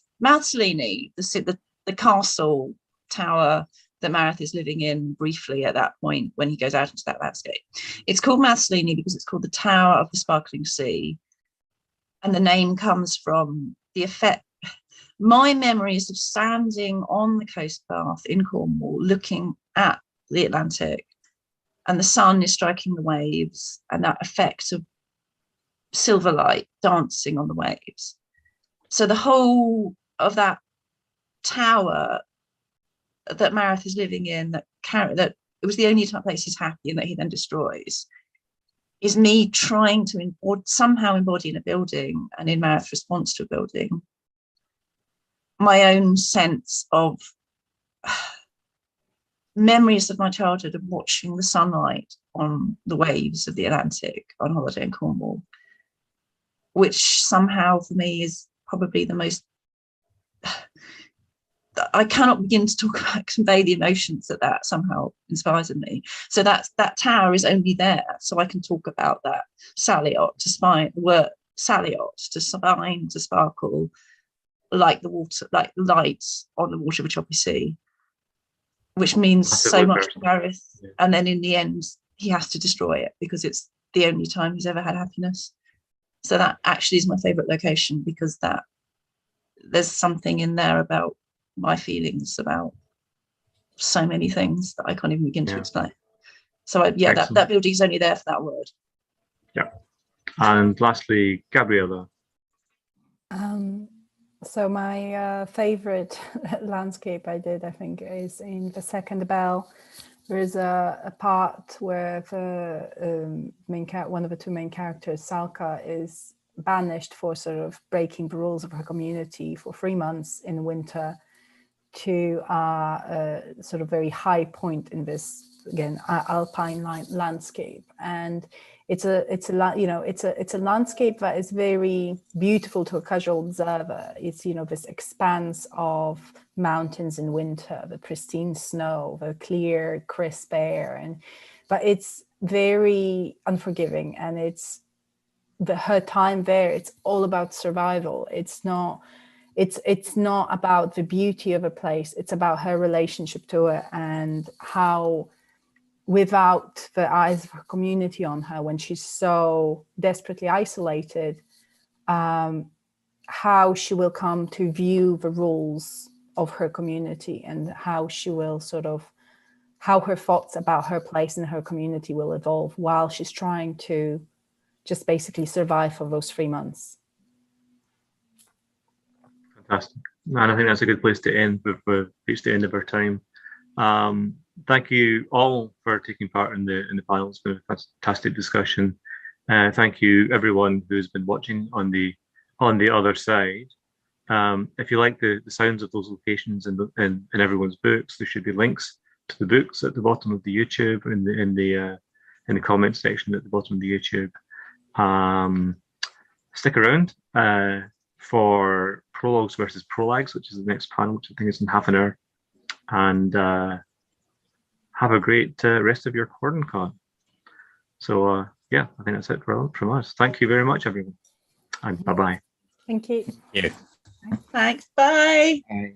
Selene, the castle tower that Mareth is living in briefly at that point when he goes out into that landscape. It's called Mouth Selene because it's called the Tower of the Sparkling Sea. And the name comes from the effect. My memories of standing on the coast path in Cornwall, looking at the Atlantic, and the sun is striking the waves, and that effect of silver light dancing on the waves. So the whole of that tower that Mareth is living in, that it was the only place he's happy and that he then destroys, is me trying to somehow embody in a building, and in Mareth's response to a building, my own sense of memories of my childhood of watching the sunlight on the waves of the Atlantic on holiday in Cornwall, which somehow for me is probably the most, I cannot begin to convey the emotions that ssomehow inspires in me. So that tower is only there so I can talk about that Saliot, to spine, the word Saliot, to spine, to sparkle, like the water, like lights on the water of a choppy sea, which means so much to Gareth. Yeah. And then in the end, he has to destroy it because it's the only time he's ever had happiness. So that actually is my favourite location, because that there's something in there about my feelings about so many things that I can't even begin to explain. So that building is only there for that word. Yeah. And lastly, Gabriela. So my favorite landscape I did, I think, is in The Second Bell. There is a part where the one of the two main characters, Salka, is banished for sort of breaking the rules of her community for 3 months in winter to a sort of very high point in this, again, alpine landscape. And it's a landscape that is very beautiful to a casual observer. It's, you know, this expanse of mountains in winter, the pristine snow, the clear, crisp air, but it's very unforgiving. And it's her time there, it's all about survival. It's not about the beauty of a place. It's about her relationship to it, and how, without the eyes of her community on her, when she's so desperately isolated, how she will come to view the rules of her community, and how she will how her thoughts about her place in her community will evolve while she's trying to just basically survive for those 3 months. Fantastic. And I think that's a good place to end. We've reached the end of our time. Thank you all for taking part in the panel. It's been a fantastic discussion. Thank you everyone who's been watching on the other side. If you like the sounds of those locations in everyone's books, there should be links to the books at the bottom of the YouTube, in the comments section at the bottom of the YouTube. Stick around for prologues versus prolags, which is the next panel, which I think is in half an hour. And have a great rest of your QuaranCon. So yeah, I think that's it from us. Thank you very much, everyone, and bye-bye. Thank you. Yeah. Thanks. Bye. Bye.